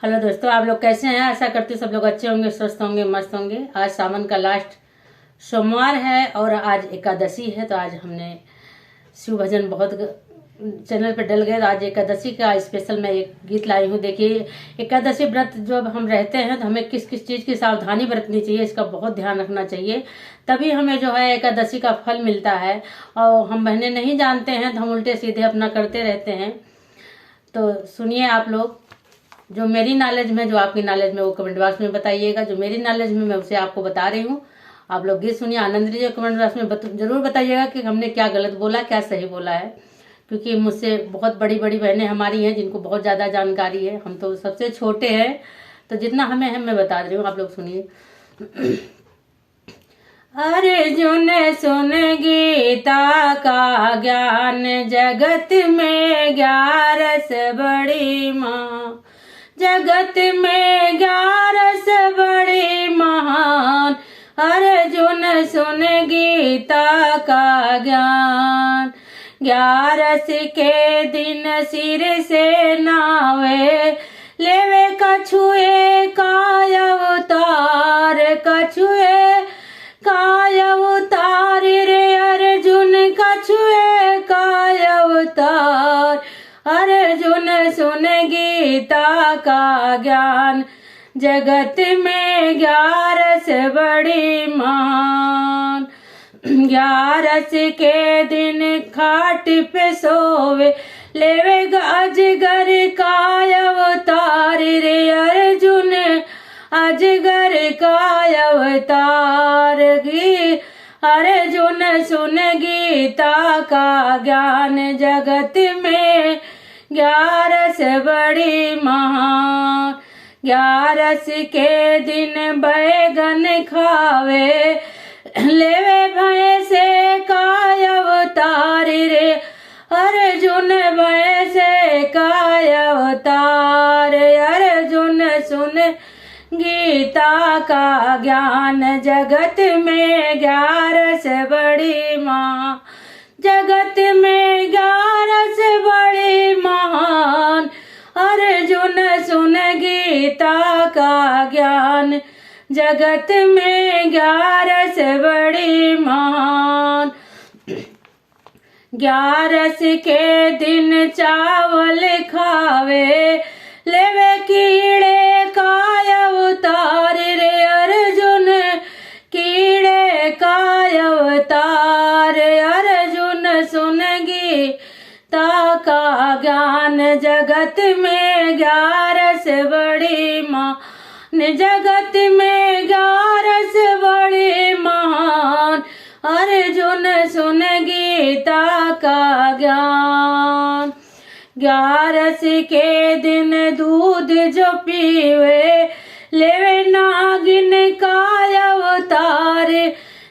Hello दोस्तों, आप लोग कैसे हैं। आशा करती हूँ सब लोग अच्छे होंगे, स्वस्थ होंगे, मस्त होंगे। आज सावन का लास्ट सोमवार है और आज एकादशी है। तो आज हमने शिव भजन बहुत चैनल पे डल गए। तो आज एकादशी का स्पेशल मैं एक गीत लाई हूँ। देखिए, एकादशी व्रत जब हम रहते हैं तो हमें किस किस चीज़ की सावधानी बरतनी चाहिए, इसका बहुत ध्यान रखना चाहिए। तभी हमें जो है एकादशी का फल मिलता है। और हम बहनें नहीं जानते हैं तो हम उल्टे सीधे अपना करते रहते हैं। तो सुनिए आप लोग, जो मेरी नॉलेज में, जो आपकी नॉलेज में, वो कमेंट बॉक्स में बताइएगा। जो मेरी नॉलेज में मैं उसे आपको बता रही हूँ। आप लोग गीत सुनिए, आनंद लीजिए। कमेंट बॉक्स में जरूर बताइएगा कि हमने क्या गलत बोला, क्या सही बोला है। क्योंकि मुझसे बहुत बड़ी बड़ी बहनें हमारी हैं जिनको बहुत ज़्यादा जानकारी है। हम तो सबसे छोटे हैं, तो जितना हमें है मैं बता रही हूँ। आप लोग सुनिए। अर्जुन सुन गीता का ज्ञान, जगत में 11 बड़ी माँ। जगत में 11 बड़ी महान। अर्जुन सुन गीता का ज्ञान। 11 के दिन सिर से नावे, लेवे कछुए काय अवतार। कछुए काय अवतार रे अर्जुन, कछुए काय अवतार। अर्जुन सुन गीता का ज्ञान, जगत में 11 बड़ी महान। 11 के दिन खाट पे सोवे, लेवे अजगर काय अवतार रे अर्जुन, अजगर काय अवतार। अर्जुन सुन गीता का ज्ञान, जगत में 11 बड़ी महान। 11 के दिन बैगन खावे, लेवे भय से काय अवतार रे अर्जुन, भय से काय अवतार। अर्जुन सुन गीता का ज्ञान, जगत में 11 बड़ी माँ। जगत में 11 बड़ी महान। अर्जुन सुन गीता का ज्ञान, जगत में 11 बड़ी महान। 11 के दिन चावल खावे, लेवे कीड़े काय अवतार रे अर्जुन, कीड़े काय अवतार। अर्जुन सुन गीता का ज्ञान, जगत में 11 बड़ी महान। जगत में 11 बड़ी महान। अर्जुन सुन गीता का ज्ञान। 11 के दिन दूध जो पीवे, लेवे नागिन काय अवतार।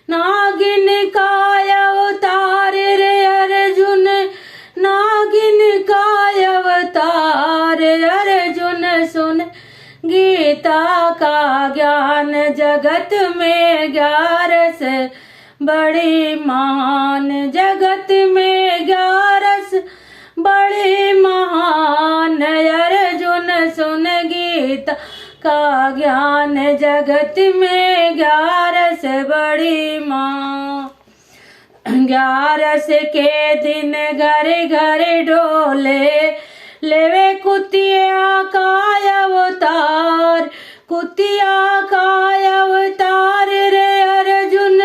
नागिन काय अवतार रे अर्जुन, नागिन काय अवतार। अर्जुन सुन गीता का ज्ञान, जगत में 11 बड़ी महान। जगत में 11 बड़ी महान। अर्जुन सुन गीता का ज्ञान, जगत में 11 बड़ी माँ। 11 के दिन घर घर डोले, लेवे कुतिया काय अवतार। कुतिया काय अवतार रे अर्जुन,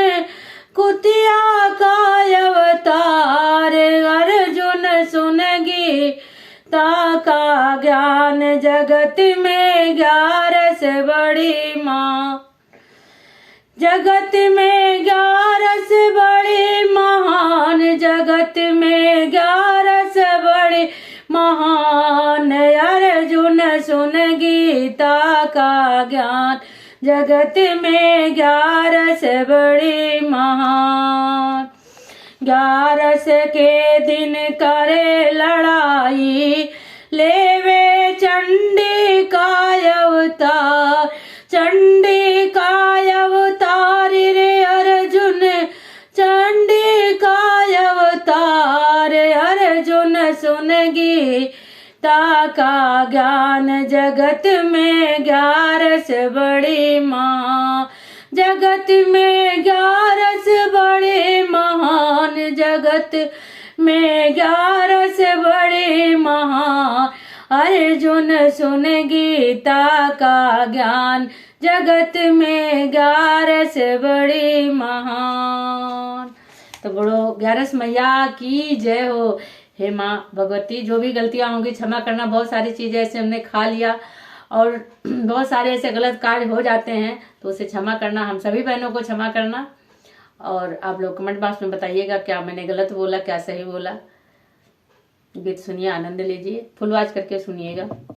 कुतिया काय अवतार। अर्जुन सुन गीता का ज्ञान, जगत में 11 बड़ी माँ। जगत में 11 बड़ी महान। जगत में 11 बड़ी महान। अर्जुन सुन गीता का ज्ञान, जगत में 11 बड़ी महान। 11 के दिन करे लड़ाई, लेवे चंडी काय अवतार। चंडी काय अवतार रे अर्जुन, चंडी काय अवतार। अर्जुन सुन गीता गीता का ज्ञान जगत में 11 से बड़ी माँ, जगत में 11 से बड़े महान, जगत में 11 से बड़े महान। अर्जुन सुन गीता का ज्ञान, जगत में 11 से बड़ी महान। तो बोलो 11 मैया की जय हो। हे माँ भगवती, जो भी गलतियां होंगी क्षमा करना। बहुत सारी चीजें ऐसे हमने खा लिया और बहुत सारे ऐसे गलत कार्य हो जाते हैं, तो उसे क्षमा करना, हम सभी बहनों को क्षमा करना। और आप लोग कमेंट बॉक्स में बताइएगा क्या मैंने गलत बोला, क्या सही बोला। गीत सुनिए, आनंद लीजिए, फुल आवाज करके सुनिएगा।